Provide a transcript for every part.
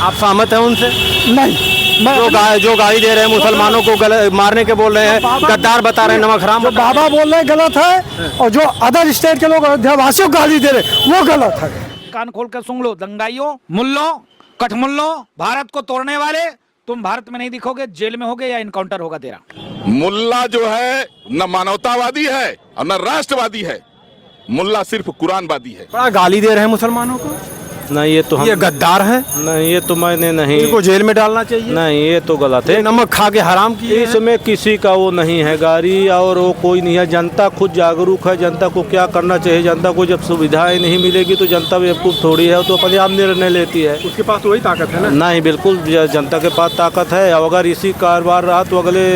आप सहमत हैं उनसे? नहीं, मैं जो गाली दे रहे हैं मुसलमानों को मारने के बोल रहे हैं, गद्दार बता रहे हैं, नमक हराम जो बाबा बोल रहे हैं गलत है, और जो अदर स्टेट के लोग अयोध्यावासियों को गाली दे रहे हैं वो गलत है। कान खोल कर सुन लो, दंगाइयों, मुल्लों, कठमुल्लों, भारत को तोड़ने वाले, तुम भारत में नहीं दिखोगे, जेल में होगे या इनकाउंटर होगा तेरा। मुल्ला जो है न मानवतावादी है और न राष्ट्रवादी है, मुल्ला सिर्फ कुरानवादी है। बड़ा गाली दे रहे हैं मुसलमानों को। नहीं, ये गद्दार है। नहीं, ये तो मैंने नहीं, इनको जेल में डालना चाहिए। नहीं, ये तो गलत है। नमक खा के हराम किए हैं। इसमें किसी का वो नहीं है गाड़ी, और वो कोई नहीं है। जनता खुद जागरूक है, जनता को क्या करना चाहिए। जनता को जब सुविधाएं नहीं मिलेगी तो जनता बेवकूफ़ थोड़ी है, तो अपने आप निर्णय लेती है। उसके पास तो वही ताकत है ना। नहीं, बिल्कुल जनता के पास ताकत है। अगर इसी कारोबार रहा तो अगले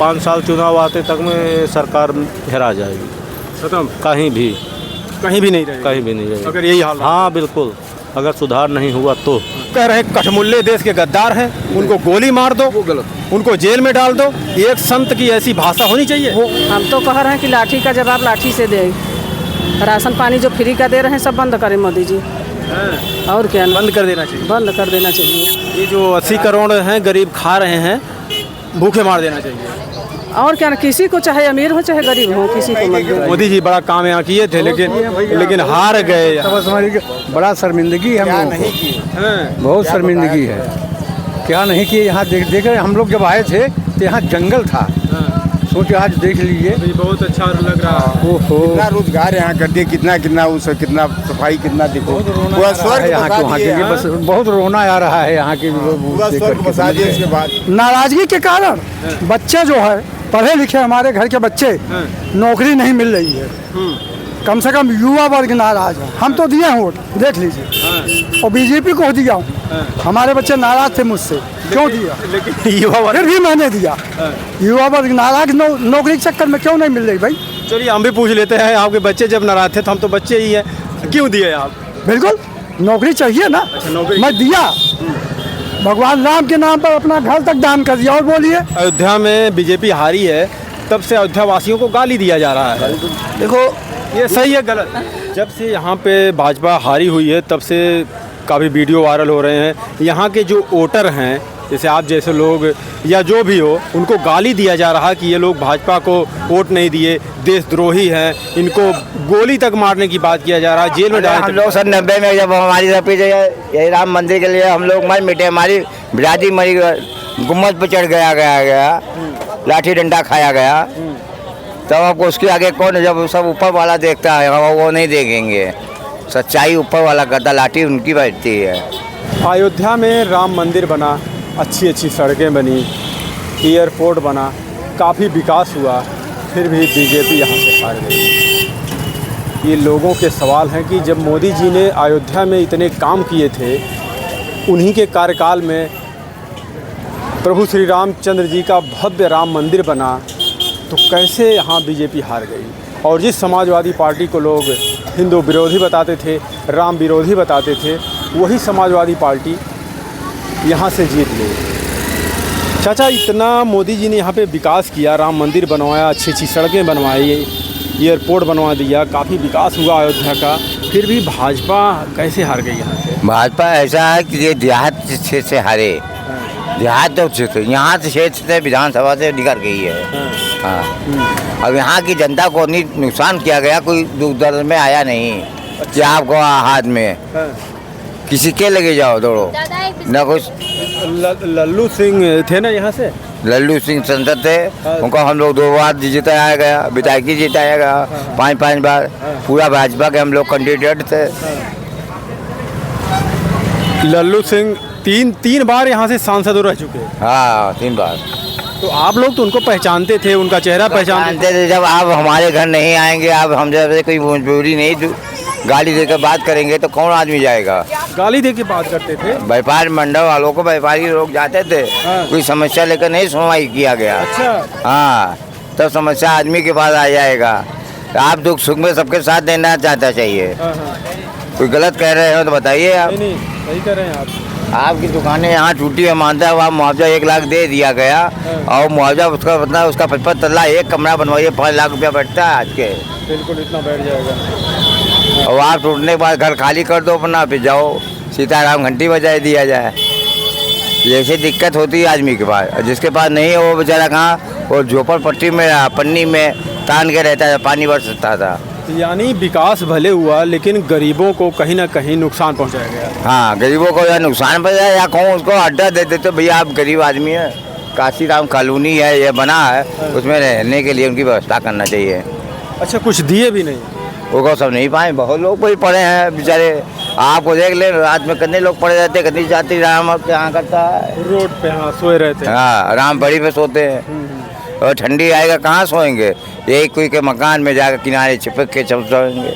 5 साल चुनाव आते तक में सरकार हेरा जाएगी, खत्म, कहीं भी नहीं रहेगी, कहीं भी नहीं रहेगी अगर यही हाल। हाँ बिल्कुल, अगर सुधार नहीं हुआ तो। कह रहे कठमुल्ले देश के गद्दार हैं, उनको गोली मार दो, वो गलत, उनको जेल में डाल दो। एक संत की ऐसी भाषा होनी चाहिए। हम तो कह रहे हैं कि लाठी का जवाब लाठी से दे। राशन पानी जो फ्री का दे रहे हैं सब बंद करें मोदी जी। और क्या, बंद कर देना चाहिए। बंद कर देना चाहिए। ये जो 80 करोड़ हैं गरीब खा रहे हैं, भूखे मार देना चाहिए। और क्या, किसी को चाहे अमीर हो चाहे गरीब हो, किसी को मत दो। मोदी जी बड़ा काम यहाँ किए थे, लेकिन हार गए। बड़ा शर्मिंदगी है, हम लोगों को बहुत शर्मिंदगी है। क्या नहीं किए, यहाँ देख रहे हम लोग जब आए थे तो यहाँ जंगल था, सोचे आज देख लीजिए, बहुत अच्छा लग रहा है। ओहो, कितना रोजगार यहाँ कर दिए, कितना उस कितना सफाई, कितना देखो पूरा स्वर्ग यहाँ के वहाँ के लिए बस बहुत रोना आ रहा है यहाँ के पूरा स्वर्ग बसा दिए। इसके बाद नाराजगी के कारण बच्चे जो है पढ़े लिखे, हमारे घर के बच्चे, नौकरी नहीं मिल रही है। कम से कम युवा वर्ग नाराज है। हम तो दिए हैं वोट, देख लीजिए, और बीजेपी को दिया हूँ। हमारे बच्चे नाराज थे मुझसे, क्यों दिया, लेकिन युवा वर्ग फिर भी मैंने दिया। युवा वर्ग नाराज, नौकरी के चक्कर में क्यों नहीं मिल रही भाई। चलिए हम भी पूछ लेते हैं, आपके बच्चे जब नाराज थे तो हम तो बच्चे ही हैं, क्यों दिए आप? बिल्कुल नौकरी चाहिए ना। नौकरी मैं दिया, भगवान राम के नाम पर अपना घर तक दान कर दिया। और बोलिए, अयोध्या में बीजेपी हारी है, तब से अयोध्या वासियों को गाली दिया जा रहा है। देखो ये सही है गलत? जब से यहाँ पे भाजपा हारी हुई है तब से काफ़ी वीडियो वायरल हो रहे हैं। यहाँ के जो वोटर हैं, जैसे आप जैसे लोग या जो भी हो, उनको गाली दिया जा रहा है कि ये लोग भाजपा को वोट नहीं दिए, देशद्रोही हैं, इनको गोली तक मारने की बात किया जा रहा है, जेल में डाल। हम लोग 90 में जब हमारी यही राम मंदिर के लिए हम लोग मर मिटे, हमारी बिरादरी मरी, गुम्मद पर चढ़ गया, लाठी डंडा खाया गया, तब आपको उसके आगे कौन, जब सब ऊपर वाला देखता है, वो नहीं देखेंगे। सच्चाई ऊपर वाला करता, लाठी उनकी बैठती है। अयोध्या में राम मंदिर बना, अच्छी अच्छी सड़कें बनी, एयरपोर्ट बना, काफ़ी विकास हुआ, फिर भी बीजेपी यहाँ से हार गई। ये लोगों के सवाल हैं कि जब मोदी जी ने अयोध्या में इतने काम किए थे, उन्हीं के कार्यकाल में प्रभु श्री रामचंद्र जी का भव्य राम मंदिर बना, तो कैसे यहाँ बीजेपी हार गई? और जिस समाजवादी पार्टी को लोग हिंदू विरोधी बताते थे, राम विरोधी बताते थे, वही समाजवादी पार्टी यहाँ से जीत गई। चाचा, इतना मोदी जी ने यहाँ पे विकास किया, राम मंदिर बनवाया, अच्छी अच्छी सड़कें बनवाई, एयरपोर्ट बनवा दिया, काफ़ी विकास हुआ अयोध्या का, फिर भी भाजपा कैसे हार गई यहाँ से? भाजपा ऐसा है कि ये देहात क्षेत्र से हारे, देहात तो क्षेत्र, यहाँ से क्षेत्र से विधानसभा से निकल गई है। हाँ, अब यहाँ की जनता को नहीं नुकसान किया गया, कोई दुख दर्द में आया नहीं। कि आपको हाथ में किसी के लगे जाओ दौड़ो ना कुछ। लल्लू सिंह थे ना यहाँ से, लल्लू सिंह संसद थे, उनको हम लोग 2 बार जिताया गया, विधायकी जिताया गया, 5-5 बार, पूरा भाजपा के हम लोग कैंडिडेट थे। लल्लू सिंह तीन बार यहाँ से सांसद रह चुके हैं। हाँ, 3 बार। तो आप लोग तो उनको पहचानते थे, उनका चेहरा पहचानते थे। जब आप हमारे घर नहीं आएंगे, आप हम जब कोई मजबूरी नहीं, गाली देकर बात करेंगे तो कौन आदमी जाएगा? गाली दे के बात करते थे। व्यापार मंडल वालों को व्यापारी लोग जाते थे, कोई समस्या लेकर नहीं सुनवाई किया गया। अच्छा। हाँ, तब समस्या आदमी के पास आ जाएगा। आप दुख सुख में सबके साथ देना चाहता चाहिए। कोई गलत कह रहे हो तो बताइए आप। नहीं, सही कह रहे हैं आप। आपकी दुकानें यहाँ टूटी है, मानता है, वहाँ मुआवजा 1 लाख दे दिया गया, और मुआवजा उसका मतलब उसका 55 तल्ला एक कमरा बनवाइए, 5 लाख रुपया बैठता है आज के। बिल्कुल इतना बैठ जाएगा। और आप टूटने के बाद घर खाली कर दो अपना, फिर जाओ सीताराम घंटी बजाए दिया जाए। जैसे दिक्कत होती है आदमी के पास, और जिसके पास नहीं है वो बेचारा कहाँ, वो झोपड़पट्टी में पन्नी में तान के रहता है, पानी बरसता था। यानी विकास भले हुआ लेकिन गरीबों को कहीं ना कहीं नुकसान पहुंचाया गया। हाँ, गरीबों को या नुकसान पहुँचाया या कहूँ उसको अड्डा दे देते, भैया आप गरीब आदमी है, काशीराम कॉलोनी है ये बना है, उसमें रहने के लिए उनकी व्यवस्था करना चाहिए। अच्छा, कुछ दिए भी नहीं? वो को सब नहीं पाए, बहुत लोग कोई पड़े हैं बेचारे। आपको देख ले रात में कितने लोग पड़े रहते, कितनी जाति राम अब यहाँ करता है रोड पे। हाँ, सोए रहते हैं। हाँ, राम बड़ी पे सोते हैं, और ठंडी आएगा कहाँ सोएंगे, यही कोई के मकान में जाकर किनारे चिपक के चल सोएंगे।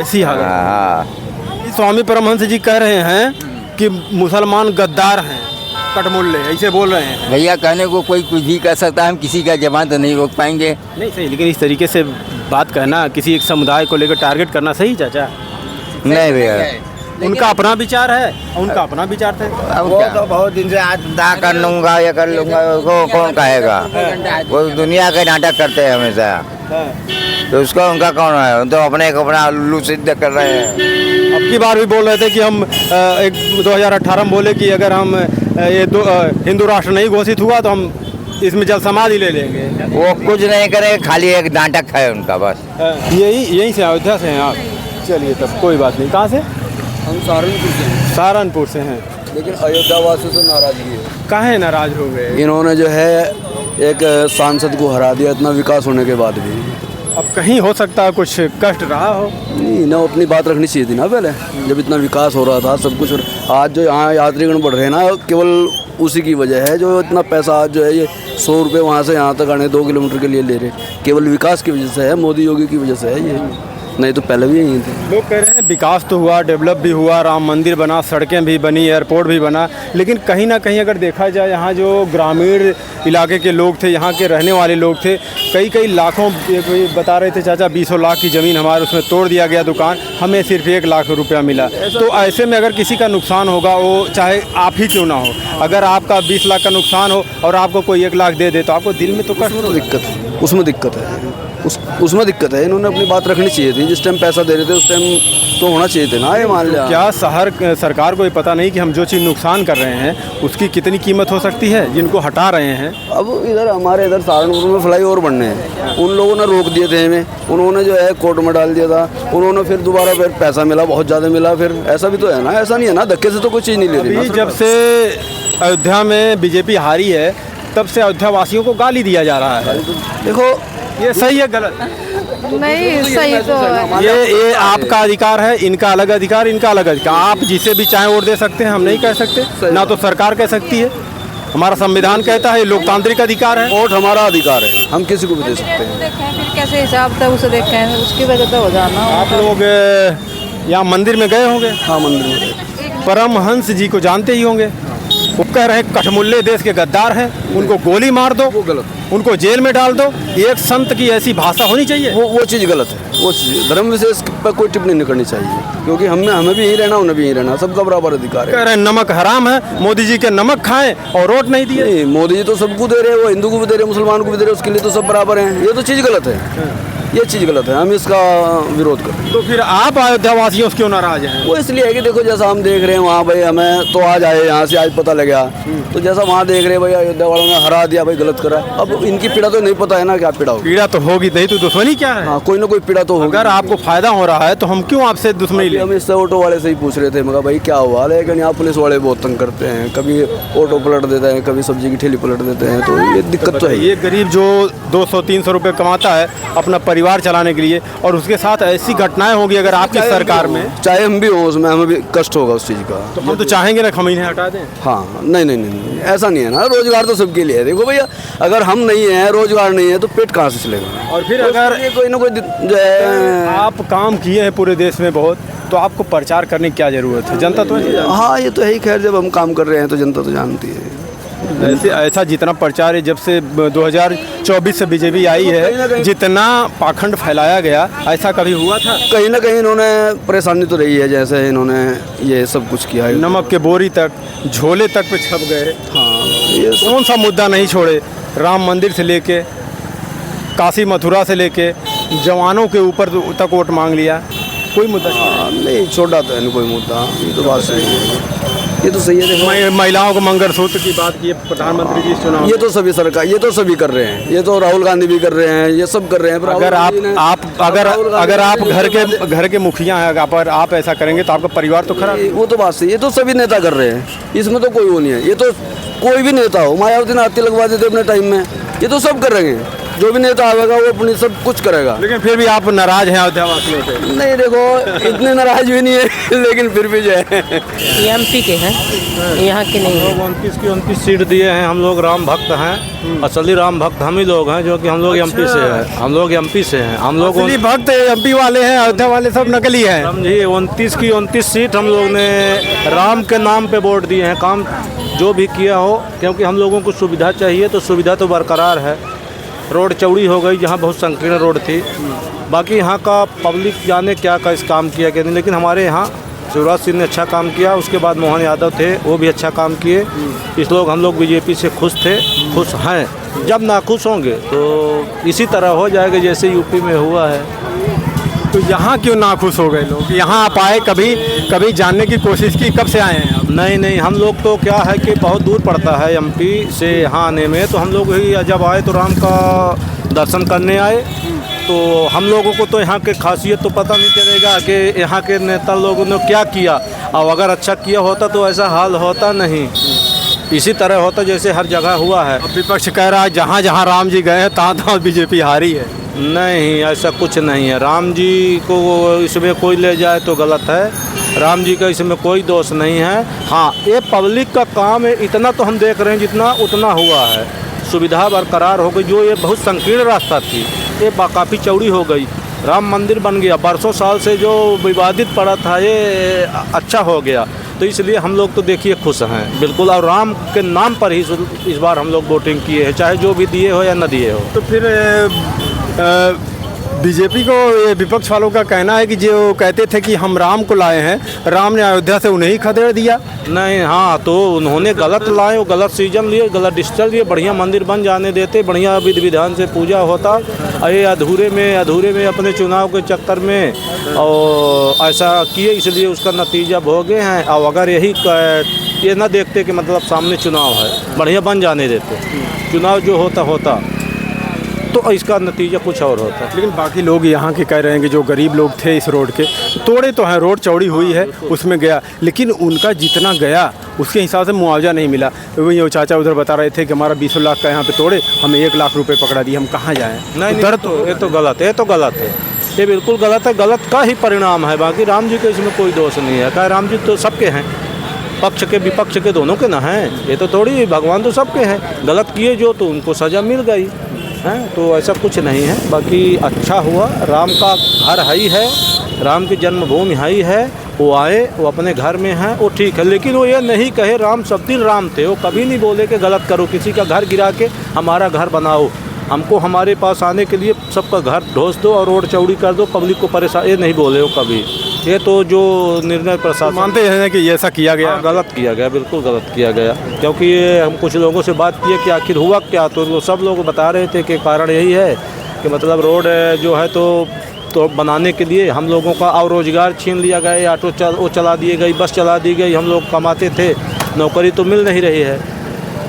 ऐसी हालत। हाँ, स्वामी परमहंस जी कह रहे हैं कि मुसलमान गद्दार हैं, कटमुल्ले, ऐसे बोल रहे हैं। भैया कहने को कोई कुछ भी कह सकता है, हम किसी का जबान तो नहीं रोक पाएंगे। नहीं सही, लेकिन इस तरीके से बात कहना, किसी एक समुदाय को लेकर टारगेट करना सही चाचा? नहीं भैया, उनका अपना विचार है, उनका अपना विचार था। वो तो बहुत दिन से आज दा कर लूँगा या कर लूँगा, वो कौन कहेगा? वो दुनिया के नाटक करते हैं हमेशा, तो उसका उनका कौन है? तो अपने को अपना उल्लू सिद्ध कर रहे हैं। अब की बार भी बोल रहे थे कि हम 2018 में बोले कि अगर हम ये हिंदू राष्ट्र नहीं घोषित हुआ तो हम इसमें जल समाधि ले लेंगे। वो कुछ नहीं करे, खाली एक नाटक है उनका बस। यहीं से, अयोध्या से हैं आप? चलिए तब कोई बात नहीं। कहाँ से? हम सहारनपुर से हैं। सहारनपुर से हैं, लेकिन अयोध्या वासियों से नाराजगी है। काहे नाराज हो गए? इन्होंने जो है एक सांसद को हरा दिया, इतना विकास होने के बाद भी। अब कहीं हो सकता है कुछ कष्ट रहा हो। नहीं ना, अपनी बात रखनी चाहिए थी ना पहले, जब इतना विकास हो रहा था सब कुछ। आज जो यहाँ यात्रीगण बढ़ रहे हैं ना, केवल उसी की वजह है, जो इतना पैसा आज जो है ये 100 रुपये वहाँ से यहाँ तक आने 2 किलोमीटर के लिए ले रहे, केवल विकास की वजह से है, मोदी योगी की वजह से है ये, नहीं तो पहले भी यही थे। लोग कह रहे हैं विकास तो हुआ, डेवलप भी हुआ, राम मंदिर बना, सड़कें भी बनी, एयरपोर्ट भी बना, लेकिन कहीं ना कहीं अगर देखा जाए यहाँ जो ग्रामीण इलाके के लोग थे, यहाँ के रहने वाले लोग थे, कई लाखों, कोई बता रहे थे चाचा 20 लाख की ज़मीन हमारे उसमें तोड़ दिया गया दुकान, हमें सिर्फ 1 लाख रुपया मिला। तो ऐसे में अगर किसी का नुकसान होगा, वो चाहे आप ही क्यों ना हो, अगर आपका 20 लाख का नुकसान हो और आपको कोई 1 लाख दे दे तो आपको दिल में तो कष्ट, दिक्कत है, उसमें दिक्कत है, उसमें दिक्कत है। इन्होंने अपनी बात रखनी चाहिए थी, जिस टाइम पैसा दे रहे थे उस टाइम तो होना चाहिए थे ना। ये मान लिया, क्या सरकार को ये पता नहीं कि हम जो चीज़ नुकसान कर रहे हैं उसकी कितनी कीमत हो सकती है, जिनको हटा रहे हैं? अब इधर हमारे इधर सहारनपुर में फ्लाईओवर बनने हैं, उन लोगों ने रोक दिए थे हमें, उन्होंने जो है कोर्ट में डाल दिया था, उन्होंने फिर दोबारा फिर पैसा मिला, बहुत ज़्यादा मिला, फिर ऐसा भी तो है ना, ऐसा नहीं है ना, धक्के से तो कोई चीज़ नहीं ले रही। जब से अयोध्या में बीजेपी हारी है तब से अयोध्या वासियों को गाली दिया जा रहा है। देखो ये सही है गलत? नहीं सही तो ये आपका अधिकार है, इनका अलग अधिकार, इनका अलग अधिकार। आप जिसे भी चाहे वोट दे सकते हैं, हम नहीं कह सकते, ना तो सरकार कह सकती है। हमारा संविधान कहता है लोकतांत्रिक अधिकार है, वोट हमारा अधिकार है, हम किसी को भी दे सकते हैं। फिर कैसे हिसाब था उसे देखें, उसकी वजह से हो जाना। आप लोग यहाँ मंदिर में गए होंगे? हाँ, मंदिर में। परमहंस जी को जानते ही होंगे, वो कह रहे हैं कठमुल्ले देश के गद्दार हैं, उनको गोली मार दो, वो गलत, उनको जेल में डाल दो। एक संत की ऐसी भाषा होनी चाहिए? वो चीज़ गलत है, वो चीज़ धर्म विशेष पर कोई टिप्पणी नहीं करनी चाहिए, क्योंकि हमें भी यही रहना, उन्हें भी यही रहना, सबका बराबर अधिकार है। कह रहे हैं नमक हराम है, मोदी जी के नमक खाएं और वोट नहीं दिए। मोदी जी तो सबको दे रहे हैं, वो हिंदू को भी दे रहे हैं, मुसलमान को भी दे रहे हैं, उसके लिए तो सब बराबर हैं। ये तो चीज़ गलत है, ये चीज़ गलत है, हम इसका विरोध करते हैं। तो फिर आप अयोध्या वासियों से क्यों नाराज हैं? वो इसलिए है कि देखो जैसा हम देख रहे हैं वहाँ भाई, हमें तो आज आए यहाँ से, आज पता लगा, तो जैसा वहाँ देख रहे हैं भाई अयोध्या वालों ने हरा दिया, भाई गलत करा। अब इनकी पीड़ा तो नहीं पता है ना, क्या पीड़ा होगी। पीड़ा तो होगी, नहीं तो दुश्मनी क्या है? हाँ, कोई ना कोई पीड़ा तो होगी। अगर आपको फायदा हो रहा है तो हम क्यों आपसे दुश्मनी लें? हम इससे ऑटो वाले से ही पूछ रहे थे, मगर भाई क्या हुआ, लेकिन यहाँ पुलिस वाले बहुत तंग करते हैं, कभी ऑटो पलट देते हैं, कभी सब्जी की ठेली पलट देते हैं, तो ये दिक्कत तो है। ये गरीब जो 200-300 रुपये कमाता है अपना परिवार चलाने के लिए, और उसके साथ ऐसी घटनाएं होगी अगर आपकी सरकार में, चाहे हम भी हो उसमें, हमें भी कष्ट होगा उस चीज़ का। तो हम तो चाहेंगे ना हम इन्हें हटा दें। हाँ, नहीं, ऐसा नहीं है ना, रोजगार तो सबके लिए है। देखो भैया, अगर हम नहीं है, रोजगार नहीं है, तो पेट कहाँ से चलेगा? और फिर अगर कोई ना कोई जो है, आप काम किए हैं पूरे देश में बहुत, तो आपको प्रचार करने की क्या जरूरत है? जनता तो हाँ, ये तो है ही। खैर, जब हम काम कर रहे हैं तो जनता तो जानती है। ऐसा जितना प्रचार है, जब से 2024 से बीजेपी आई है, जितना पाखंड फैलाया गया, ऐसा कभी हुआ था? कहीं ना कहीं इन्होंने परेशानी तो रही है, जैसे इन्होंने ये सब कुछ किया है, नमक के बोरी तक, झोले तक पे छप गए। हाँ, ये कौन सा मुद्दा नहीं छोड़े? राम मंदिर से लेके काशी मथुरा से लेके जवानों के ऊपर तक वोट मांग लिया। कोई मुद्दा नहीं छोड़ा तो है नहीं कोई मुद्दा, ये तो बात सही है, ये तो सही है। देखो महिलाओं को मंगलसूत्र की बात की प्रधानमंत्री जी चुनाव, ये तो सभी सरकार, ये तो सभी कर रहे हैं, ये तो राहुल गांधी भी कर रहे हैं, ये सब कर रहे हैं। अगर आप घर के मुखिया हैं, अगर आप ऐसा करेंगे तो आपका परिवार तो खराब। वो तो बात सही, ये तो सभी नेता कर रहे हैं, इसमें तो कोई वो नहीं है। ये तो कोई भी नेता हो, मायावती ने हाथी लगवा देते अपने टाइम में, ये तो सब कर रहे हैं। जो भी नेता आएगा वो अपनी सब कुछ करेगा। लेकिन फिर भी आप नाराज हैं अयोध्या वासियों से? नहीं देखो इतने नाराज भी नहीं है, लेकिन फिर भी जो है ये एमपी के हैं, यहाँ के नहीं है। 29 की 29 सीट दिए हैं। हम लोग राम भक्त हैं, असली राम भक्त हम ही लोग हैं, जो कि हम लोग एमपी से हैं। हम लोग एमपी से हैं, हम लोग असली भक्त एमपी वाले हैं, अयोध्या वाले सब नकली हैं। समझिए 29 की 29 सीट हम लोग ने राम के नाम पे वोट दिए हैं। काम जो भी किया हो, क्योंकि हम लोगों को सुविधा चाहिए, तो सुविधा तो बरकरार है। रोड चौड़ी हो गई, जहाँ बहुत संकीर्ण रोड थी। बाकी यहाँ का पब्लिक जाने क्या का इस काम किया क्या नहीं, लेकिन हमारे यहाँ शिवराज सिंह ने अच्छा काम किया। उसके बाद मोहन यादव थे, वो भी अच्छा काम किए। इस लोग हम लोग बीजेपी से खुश थे, खुश हैं। जब नाखुश होंगे तो इसी तरह हो जाएगा जैसे यूपी में हुआ है। तो यहाँ क्यों नाखुश हो गए लोग? यहाँ आप आए, कभी जानने की कोशिश की, कब से आए हैं आप? नहीं, हम लोग तो क्या है कि बहुत दूर पड़ता है एमपी से यहाँ आने में, तो हम लोग ही जब आए तो राम का दर्शन करने आए। तो हम लोगों को तो यहाँ के खासियत तो पता नहीं चलेगा कि यहाँ के नेता लोगों ने क्या किया, और अगर अच्छा किया होता तो ऐसा हाल होता नहीं। इसी तरह होता जैसे हर जगह हुआ है। विपक्ष कह रहा है जहाँ जहाँ राम जी गए हैं तहाँ बीजेपी हारी है। नहीं, ऐसा कुछ नहीं है। राम जी को इसमें कोई ले जाए तो गलत है। राम जी का इसमें कोई दोष नहीं है। हाँ, ये पब्लिक का काम है, इतना तो हम देख रहे हैं जितना उतना हुआ है। सुविधा बरकरार हो गई। जो ये बहुत संकीर्ण रास्ता थी, ये काफ़ी चौड़ी हो गई। राम मंदिर बन गया, बरसों साल से जो विवादित पड़ा था ये अच्छा हो गया। तो इसलिए हम लोग तो देखिए खुश हैं बिल्कुल, और राम के नाम पर ही इस बार हम लोग वोटिंग किए हैं, चाहे जो भी दिए हो या न दिए हो। तो फिर बीजेपी को, ये विपक्ष वालों का कहना है कि जो कहते थे कि हम राम को लाए हैं, राम ने अयोध्या से उन्हें ही खदेड़ दिया। नहीं, हाँ, तो उन्होंने गलत लाए, वो गलत सीजन लिए, गलत डिजिटल लिए। बढ़िया मंदिर बन जाने देते, बढ़िया विधि विधान से पूजा होता। ये अधूरे में अपने चुनाव के चक्कर में और ऐसा किए, इसलिए उसका नतीजा भोगे हैं। और अगर ये ना देखते कि मतलब सामने चुनाव है, बढ़िया बन जाने देते, चुनाव जो होता तो इसका नतीजा कुछ और होता। लेकिन बाकी लोग यहाँ के कह रहे हैं कि जो गरीब लोग थे इस रोड के, तोड़े तो हैं, रोड चौड़ी हुई है, उसमें गया, लेकिन उनका जितना गया उसके हिसाब से मुआवजा नहीं मिला। वही वो चाचा उधर बता रहे थे कि हमारा 20 लाख का यहाँ पे तोड़े, हमें 1 लाख रुपए पकड़ा दिए, हम कहाँ जाएँ? नहीं, ये तो गलत है, ये बिल्कुल गलत है। गलत का ही परिणाम है। बाकी राम जी के इसमें कोई दोष नहीं है। क्या, राम जी तो सबके हैं, पक्ष के विपक्ष के दोनों के ना हैं। ये तो थोड़ी, भगवान तो सबके हैं। गलत किए जो, तो उनको सज़ा मिल गई है, तो ऐसा कुछ नहीं है। बाकी अच्छा हुआ, राम का घर ही है, राम की जन्मभूमि ही है। वो आए, वो अपने घर में हैं, वो ठीक है। लेकिन वो ये नहीं कहे राम सब दिन राम थे। वो कभी नहीं बोले कि गलत करो, किसी का घर गिरा के हमारा घर बनाओ, हमको हमारे पास आने के लिए सबका घर ढोस दो और रोड चौड़ी कर दो, पब्लिक को परेशान, ये नहीं बोले वो कभी। ये तो जो निर्णय प्रशासन मानते हैं कि ऐसा किया गया, गलत किया गया, बिल्कुल गलत किया गया। क्योंकि ये हम कुछ लोगों से बात किए कि आखिर हुआ क्या, तो वो सब लोग बता रहे थे कि कारण यही है कि मतलब रोड जो है तो बनाने के लिए हम लोगों का और रोज़गार छीन लिया गया। ऑटो वो चला दिए गई, बस चला दी गई। हम लोग कमाते थे, नौकरी तो मिल नहीं रही है,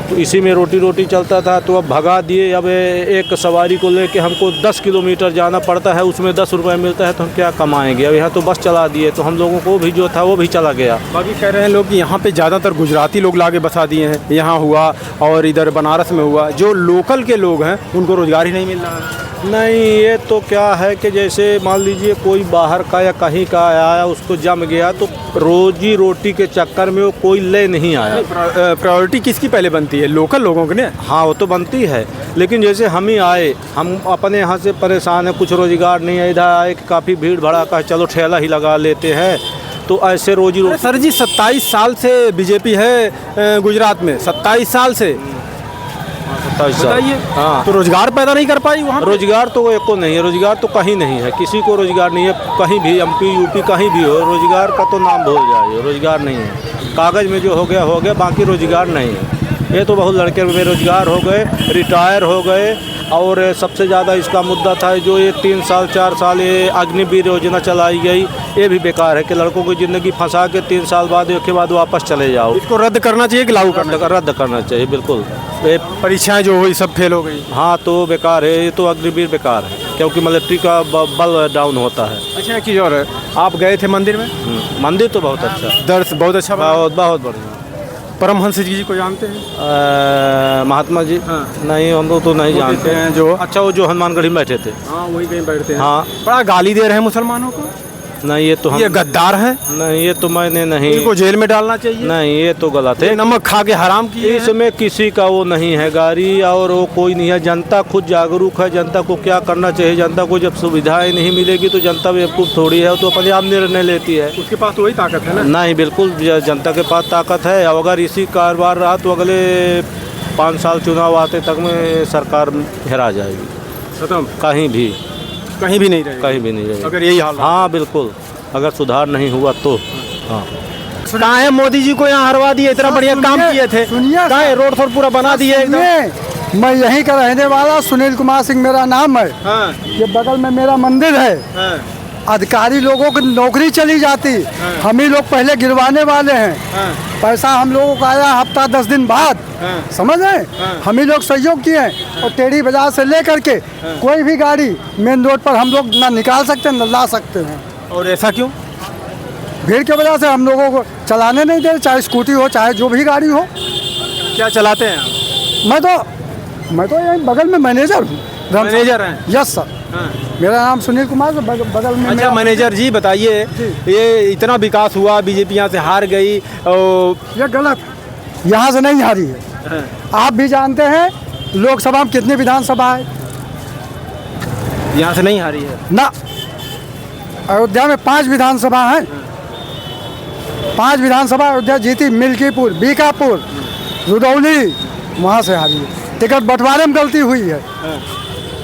तो इसी में रोटी चलता था। तो अब भगा दिए। अब एक सवारी को लेके हमको 10 किलोमीटर जाना पड़ता है, उसमें 10 रुपये मिलता है, तो हम क्या कमाएंगे? अब यहाँ तो बस चला दिए, तो हम लोगों को भी जो था वो भी चला गया। बाकी कह रहे हैं लोग कि यहाँ पे ज़्यादातर गुजराती लोग लाके बसा दिए हैं, यहाँ हुआ और इधर बनारस में हुआ। जो लोकल के लोग हैं उनको रोज़गार ही नहीं मिल रहा है। नहीं, ये तो क्या है कि जैसे मान लीजिए कोई बाहर का या कहीं का आया, उसको जम गया, तो रोजी रोटी के चक्कर में वो कोई ले नहीं आया। प्रायोरिटी किसकी पहले बनती है? लोकल लोगों की ना। हाँ, वो तो बनती है, लेकिन जैसे हम ही आए, हम अपने यहाँ से परेशान हैं, कुछ रोज़गार नहीं है, इधर आए कि काफ़ी भीड़ भड़ाका, चलो ठेला ही लगा लेते हैं, तो ऐसे रोजी रोटी। सर जी 27 साल से बीजेपी है गुजरात में, 27 साल से। 27 साल। हाँ, तो रोजगार पैदा नहीं कर पाई वहाँ? रोजगार तो एको नहीं है, रोजगार तो कहीं नहीं है, किसी को रोजगार नहीं है कहीं भी। एमपी यूपी कहीं भी हो, रोजगार का तो नाम भूल जाइए, रोजगार नहीं है। कागज़ में जो हो गया, बाकी रोजगार नहीं है। ये तो बहुत लड़के बेरोजगार हो गए, रिटायर हो गए। और सबसे ज़्यादा इसका मुद्दा था जो ये 3 साल 4 साल ये अग्निवीर योजना चलाई गई, ये भी बेकार है कि लड़कों की ज़िंदगी फंसा के 3 साल बाद के बाद वापस चले जाओ। इसको रद्द करना चाहिए कि लागू रद्द करना चाहिए बिल्कुल। ये परीक्षाएं जो हुई सब फेल हो गई। हाँ तो बेकार है, ये तो अग्निवीर बेकार है क्योंकि मिलिट्री का बल डाउन होता है। अच्छा की और आप गए थे मंदिर में? मंदिर तो बहुत अच्छा, दर्श बहुत अच्छा, बहुत बढ़िया। परमहंस जी को जानते हैं? महात्मा जी? हाँ। नहीं, हम लोग तो नहीं जानते हैं। जो अच्छा वो जो हनुमानगढ़ी में बैठे थे। हाँ वही कहीं बैठते हैं। हाँ। बड़ा गाली दे रहे हैं मुसलमानों को। नहीं ये तो ये गद्दार है। नहीं ये तो मैंने नहीं, इनको जेल में डालना चाहिए। नहीं ये तो गलत है। नमक खा के हराम किए। इसमें किसी का वो नहीं है गाड़ी और वो कोई नहीं है। जनता खुद जागरूक है, जनता को क्या करना चाहिए। जनता को जब सुविधाएं नहीं मिलेगी तो जनता बेवकूफ़ थोड़ी है, तो अपने आप निर्णय लेती है। उसके पास तो वही ताकत है ना? नहीं बिल्कुल, जनता के पास ताकत है। अगर इसी कारोबार रहा तो अगले 5 साल चुनाव आते तक में सरकार हेरा जाएगी, खत्म। कहीं भी नहीं रहेगी। कहीं भी नहीं रहेगी अगर यही हाल। हाँ बिल्कुल, अगर सुधार नहीं हुआ तो। हाँ कहाँ है मोदी जी को यहाँ हरवा दिए, इतना बढ़िया काम किए थे। कहाँ है? रोड फॉर पूरा बना दिए एकदम। मैं यहीं का रहने वाला सुनील कुमार सिंह मेरा नाम है। हाँ। ये बगल में मेरा मंदिर है। हाँ। अधिकारी लोगों की नौकरी चली जाती, हम ही लोग पहले गिरवाने वाले हैं। पैसा हम लोगों का आया हफ्ता 10 दिन बाद, समझ रहे? हम ही लोग सहयोग किए हैं। और टेढ़ी बाजार से लेकर के कोई भी गाड़ी मेन रोड पर हम लोग ना निकाल सकते न ला सकते हैं। और ऐसा क्यों? भीड़ की वजह से हम लोगों को चलाने नहीं दे, चाहे स्कूटी हो चाहे जो भी गाड़ी हो। क्या चलाते हैं आप? मैं तो यहीं बगल में मैनेजर हूँ। मैनेजर हैं? Yes sir. मेरा नाम सुनील कुमार, बगल में। अच्छा मैनेजर जी बताइए, ये इतना विकास हुआ, बीजेपी यहाँ से हार गई और ये गलत है। यहाँ से नहीं हारी है। आप भी जानते हैं लोकसभा में कितनी विधानसभा है? यहाँ से नहीं हारी है ना। अयोध्या में 5 विधानसभा हैं। 5 विधानसभा अयोध्या जीती। मिल्कीपुर, बीकापुर, रुदौली, वहाँ से हारी है। टिकट बंटवारे में गलती हुई है।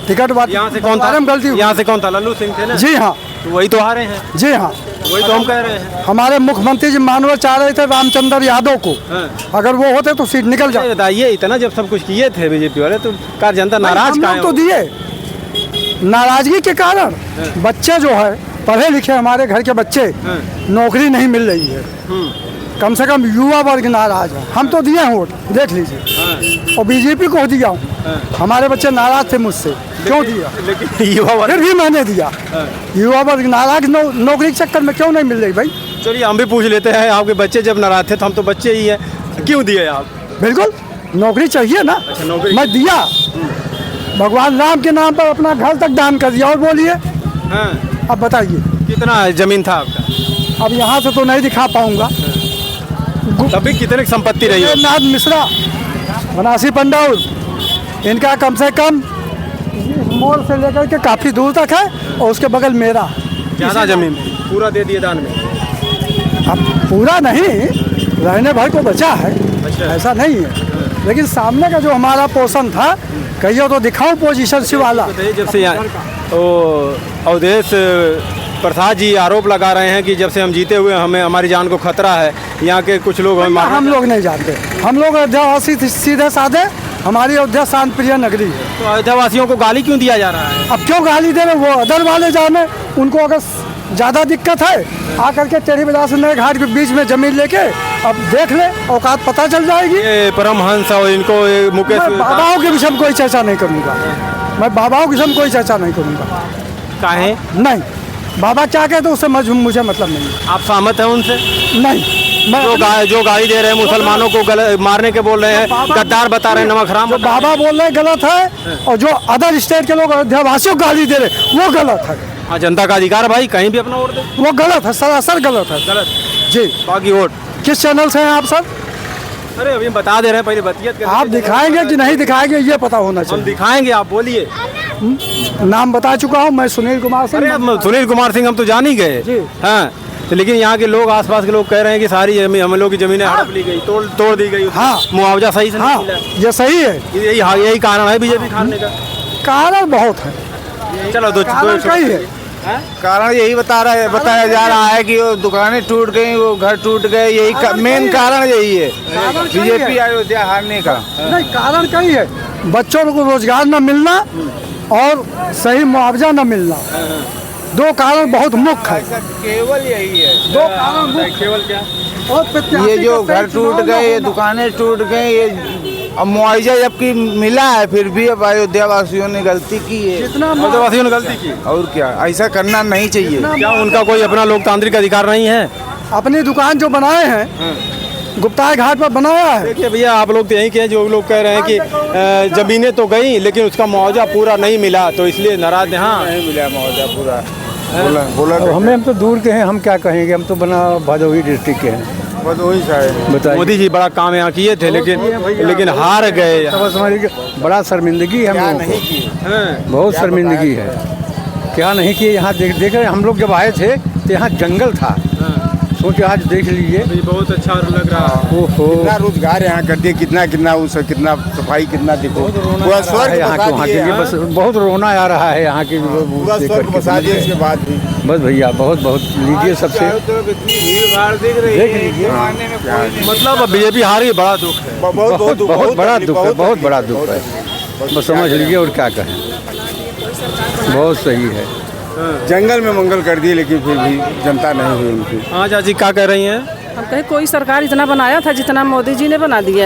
टिकट यहाँ से कौन था? गलती हुई। यहाँ से कौन था? लल्लू सिंह थे ना? जी हाँ। तो वही तो हारे हैं। जी हाँ, वही तो हम कह रहे हैं। हमारे मुख्यमंत्री जी मानवर चाह रहे थे रामचंद्र यादव को। अगर वो होते तो सीट निकल जाए। बताइए, इतना जब सब कुछ किए थे बीजेपी वाले तो कार जनता नाराज का तो दिए। नाराजगी के कारण बच्चे जो है पढ़े लिखे, हमारे घर के बच्चे, नौकरी नहीं मिल रही है। कम से कम युवा वर्ग नाराज है। हम तो दिए वोट, देख लीजिए, और बीजेपी को दिया हूँ। हमारे बच्चे नाराज थे मुझसे, क्यों दिया? लेकिन युवा वर्ग फिर भी मैंने दिया। युवा वर्ग नाराज, नौकरी के चक्कर में क्यों नहीं मिल रही भाई? चलिए हम भी पूछ लेते हैं, आपके बच्चे जब नाराज थे तो हम तो बच्चे ही हैं, क्यों दिए आप? बिल्कुल नौकरी चाहिए ना। अच्छा, नौकरी मैं दिया। भगवान राम के नाम पर अपना घर तक दान कर दिया। और बोलिए अब बताइए कितना जमीन था आपका? अब यहाँ से तो नहीं दिखा पाऊंगा। तभी कितने संपत्ति रही है? नाथ मिश्रा, बनासी पंडाउल, इनका कम से कम मोड़ से लेकर के काफी दूर तक है, और उसके बगल मेरा ज़्यादा जमीन पूरा दे दिए दान में। अब पूरा नहीं, रहने भर को बचा है। अच्छा। ऐसा नहीं है, लेकिन सामने का जो हमारा पोषण था, कहिए तो दिखाऊं पोजीशन से वाला। जब से अवधेश प्रसाद जी आरोप लगा रहे हैं कि जब से हम जीते हुए हमें हमारी जान को खतरा है, यहाँ के कुछ लोग हम लोग नहीं जानते। हम लोग अयोध्यावासी सीधे साधे, हमारी अयोध्या शांत प्रिय नगरी है। तो अयोध्यावासियों को गाली क्यों दिया जा रहा है? अब क्यों गाली दे रहे, वो अदर वाले जाने। उनको अगर ज़्यादा दिक्कत है, आकर के टेढ़ी बाजार से नए घाट के बीच में जमीन लेके अब देख ले, औकात पता चल जाएगी। ये परमहंस और इनको मुकेश, बाबाओं के विषय में कोई चर्चा नहीं करूँगा। मैं बाबाओं के विषय में कोई चर्चा नहीं करूँगा। काहे? नहीं, बाबा क्या कहते उससे मुझे मतलब नहीं। आप सहमत हैं उनसे? नहीं। जो गाली दे रहे हैं मुसलमानों को मारने के बोल रहे हैं, गद्दार बता रहे हैं, नमक हराम, जो बाबा बोल रहे हैं गलत है, और जो अदर स्टेट के लोग अयोध्यावासियों को गाली दे रहे वो गलत है। हाँ, जनता का अधिकार भाई, कहीं भी अपना वोट दे। वो गलत है, सरासर गलत है। गलत जी। बाकी वोट किस चैनल से हैं आप सर? अरे अभी बता दे रहे हैं, पहले बतियत आप दिखाएंगे कि नहीं दिखाएंगे ये पता होना चाहिए। हम दिखाएंगे, आप बोलिए। नाम बता चुका हूँ मैं, सुनील कुमार सिंह। अरे सुनील कुमार सिंह हम तो जान ही गए। हाँ, तो लेकिन यहाँ के लोग, आसपास के लोग कह रहे हैं कि सारी हम लोग की जमीनें हड़प ली गई, तोड़ दी गई। हाँ, मुआवजा सही से नहीं मिला। ये सही है। यही कारण है बीजेपी हारने का। कारण बहुत है। चलो दो कई है। कारण यही बताया जा रहा है कि वो दुकानें टूट गई, वो घर टूट गए, यही मेन कारण यही है बीजेपी अयोध्या हारने का। नहीं, कारण कई है। बच्चों को रोजगार न मिलना और सही मुआवजा न मिलना, दो कारण बहुत मुख्य है। केवल यही है, दो कारण मुख्य। केवल क्या? और ये जो घर टूट गए, ये दुकानें टूट गई, ये अब मुआवजा जबकि मिला है फिर भी अब अयोध्या वासियों ने गलती की है। अयोध्यावासियों ने गलती की। और क्या, ऐसा करना नहीं चाहिए। क्या उनका कोई अपना लोकतांत्रिक अधिकार नहीं है? अपनी दुकान जो बनाए हैं गुप्ता घाट पर बनाया है। देखिए भैया, आप लोग तो यही कहें, जो लोग कह रहे हैं कि जमीनें तो गई लेकिन उसका मुआवजा पूरा नहीं मिला, तो इसलिए नाराज हैं। हाँ, नहीं मिला मुआवजा पूरा। बोला हम तो दूर के हैं, हम क्या कहेंगे, हम तो बना भदोही डिस्ट्रिक्ट के हैं। बस वही सारे बताइए। मोदी जी बड़ा काम यहाँ किए थे, लेकिन हार गए। तब समझ के बड़ा शर्मिंदगी है, हम लोगों को बहुत शर्मिंदगी है। क्या नहीं किए, यहाँ देख रहे हम लोग जब आए थे तो यहाँ जंगल था, सोचे आज देख लीजिए, बहुत अच्छा लग रहा है। ओहो, कितना रोजगार यहाँ कर दिए, कितना कितना सफाई, कितना देखो पूरा स्वर्ग यहाँ के लिए। बस बहुत रोना आ रहा है यहाँ की, पूरा स्वर्ग बसा दिए। इसके बाद भी बस भैया बहुत लीजिए सबसे भीड़ भाड़ दिख रही है, लीजिए। मतलब बीजेपी हारी, बड़ा दुख है। बहुत बड़ा दुख है, बहुत बड़ा दुख है। बस समझ लीजिए, और क्या कहें, बहुत सही है। जंगल में मंगल कर दिए, लेकिन फिर भी जनता नहीं हुई उनकी। हाँ चाची, क्या कह रही हैं? हम कहे कोई सरकार इतना बनाया था जितना मोदी जी ने बना दिया।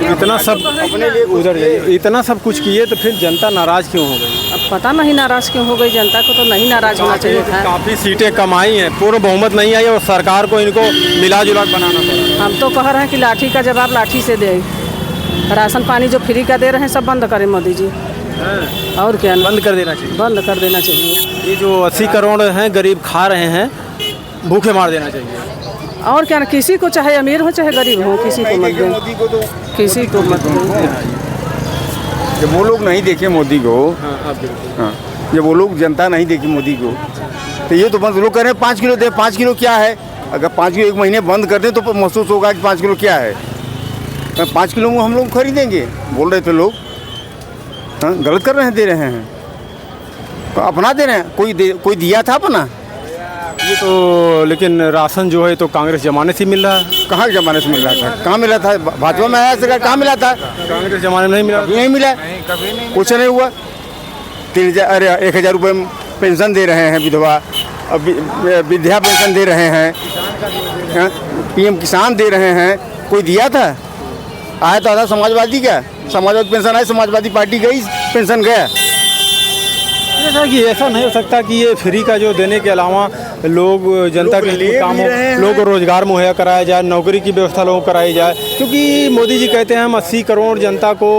इतना सब अपने लिए उधर जाइए, इतना सब कुछ किए तो फिर जनता नाराज क्यों हो गई? अब पता नहीं नाराज क्यों हो गई, जनता को तो नहीं नाराज होना चाहिए था। काफी सीटें कमाई हैं, पूर्ण बहुमत नहीं आई और सरकार को इनको मिला जुला बनाना पड़ा। हम तो कह रहे हैं कि लाठी का जवाब लाठी से दे। राशन पानी जो फ्री का दे रहे हैं सब बंद करें मोदी जी। और क्या, बंद कर देना चाहिए। बंद कर देना चाहिए। ये जो 80 करोड़ हैं गरीब खा रहे हैं, भूखे मार देना चाहिए। और क्या, किसी को चाहे अमीर हो चाहे गरीब हो, किसी को मत दो, किसी को मत दो। जब वो लोग नहीं देखे मोदी को, हाँ, जब वो लोग जनता नहीं देखी मोदी को, तो ये तो बस लोग कह रहे हैं 5 किलो दे। 5 किलो क्या है? अगर 5 किलो एक महीने बंद कर दें तो महसूस होगा कि 5 किलो क्या है। 5 किलो में हम लोग खरीदेंगे, बोल रहे थे लोग। हाँ, गलत कर रहे हैं, दे रहे हैं तो अपना दे रहे हैं। कोई दिया था अपना? ये तो लेकिन राशन जो है तो कांग्रेस जमाने से मिल रहा है। कहाँ जमाने से मिल रहा था? कहाँ मिला था? भाजपा में आया सरकार, कहाँ मिला था? कांग्रेस जमाने में नहीं मिला। नहीं मिला, कुछ नहीं हुआ। 1,000 रुपये पेंशन दे रहे हैं विधवा, अब विद्या पेंशन दे रहे हैं, PM किसान दे रहे हैं। कोई दिया था? आया तो था समाजवादी का, समाजवादी पेंशन आया, समाजवादी पार्टी गई, पेंशन गया। जैसा कि ऐसा नहीं हो सकता कि ये फ्री का जो देने के अलावा लोग जनता के कामों, लोगों को रोजगार मुहैया कराया जाए, नौकरी की व्यवस्था लोगों को कराई जाए। क्योंकि मोदी जी कहते हैं हम 80 करोड़ जनता को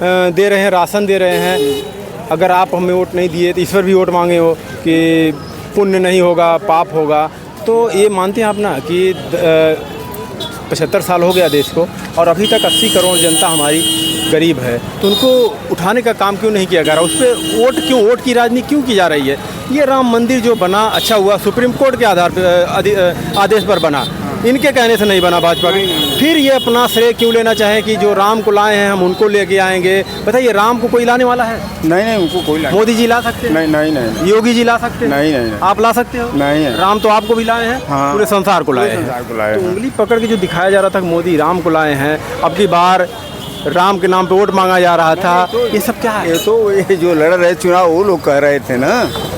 दे रहे हैं, राशन दे रहे हैं। अगर आप हमें वोट नहीं दिए तो ईश्वर भी वोट मांगे हो कि पुण्य नहीं होगा, पाप होगा, तो ये मानते हैं आप ना कि 75 साल हो गया देश को और अभी तक 80 करोड़ जनता हमारी गरीब है, तो उनको उठाने का काम क्यों नहीं किया जा रहा? उस पर वोट की राजनीति क्यों की जा रही है? ये राम मंदिर जो बना अच्छा हुआ, सुप्रीम कोर्ट के आधार पर आदेश पर बना, इनके कहने से नहीं बना भाजपा के। फिर ये अपना श्रेय क्यों लेना चाहें कि जो राम को लाए हैं हम उनको लेके आएंगे? बताइए, राम को कोई लाने वाला है? नहीं, उनको कोई लाने। मोदी जी ला सकते हैं? नहीं। योगी जी ला सकते हैं? नहीं। आप ला सकते हो? नहीं। राम तो आपको भी लाए हैं, हाँ, पूरे संसार को लाए हैं। तो उंगली पकड़ के जो दिखाया जा रहा था मोदी राम को लाए हैं, अब की बार राम के नाम पे वोट मांगा जा रहा था, ये सब क्या है? ये तो ये जो लड़ रहे चुनाव वो लोग कह रहे थे ना,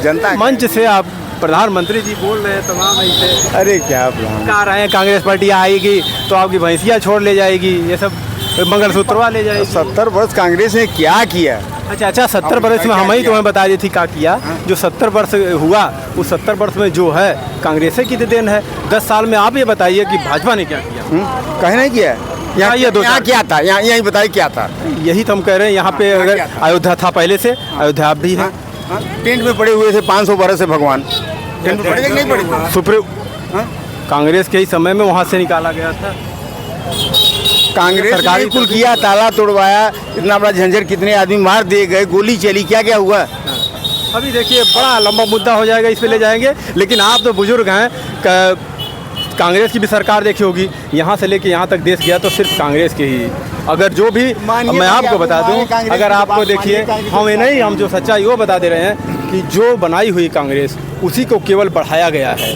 जनता मंच से आप प्रधानमंत्री जी बोल रहे हैं तमाम ऐसे। अरे क्या प्लान कह रहे हैं कांग्रेस पार्टी आएगी तो आपकी भैंसिया छोड़ ले जाएगी, ये सब मंगलसूत्रवा ले जाएगी। 70 वर्ष कांग्रेस ने क्या किया? अच्छा 70 वर्ष में हम ही तुम्हें बता दी थी क्या किया। जो 70 वर्ष हुआ उस 70 वर्ष में जो है कांग्रेस की देन है। 10 साल में आप ये बताइए कि भाजपा ने क्या किया? कहीं नहीं किया। यहाँ क्या था? यही बताइए क्या था? यही तो हम कह रहे हैं। यहाँ पे अगर अयोध्या था पहले से, अयोध्या भी है। टेंट में पड़े हुए थे 500 बरस से भगवान। टेंट में पड़े नहीं पड़े? सुप्रीम कांग्रेस के ही समय में वहाँ से निकाला गया था। कांग्रेस सरकार कुल किया, ताला तोड़वाया, इतना बड़ा झंझट, कितने आदमी मार दिए गए, गोली चली, क्या हुआ? अभी देखिए बड़ा लंबा मुद्दा हो जाएगा, इस पे ले जाएंगे। लेकिन आप तो बुजुर्ग हैं, कांग्रेस की भी सरकार देखी होगी, यहाँ से लेके यहाँ तक देश गया तो सिर्फ कांग्रेस के ही। अगर जो भी मैं आपको बता दूं, अगर आपको देखिए हम जो सच्चाई वो बता दे रहे हैं, कि जो बनाई हुई कांग्रेस उसी को केवल बढ़ाया गया है।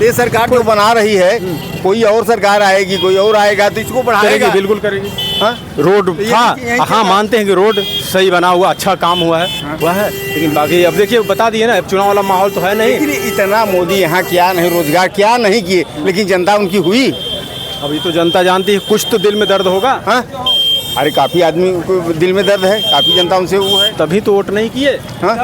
ये सरकार जो बना रही है, कोई और सरकार आएगी, कोई और आएगा तो इसको बढ़ाएगा। करेगी, बिल्कुल करेगी। हाँ? रोड तो ये हाँ यही हाँ मानते हैं कि रोड सही बना हुआ, अच्छा काम हुआ है, हुआ है, लेकिन बाकी अब देखिए बता दिए ना, अब चुनाव वाला माहौल तो है नहीं। लेकिन इतना मोदी यहाँ क्या नहीं, रोजगार क्या नहीं किए, लेकिन जनता उनकी हुई। अभी तो जनता जानती है, कुछ तो दिल में दर्द होगा। हाँ? अरे काफी आदमी को दिल में दर्द है, काफी जनता उनसे वो है, तभी तो वोट नहीं किए। हाँ?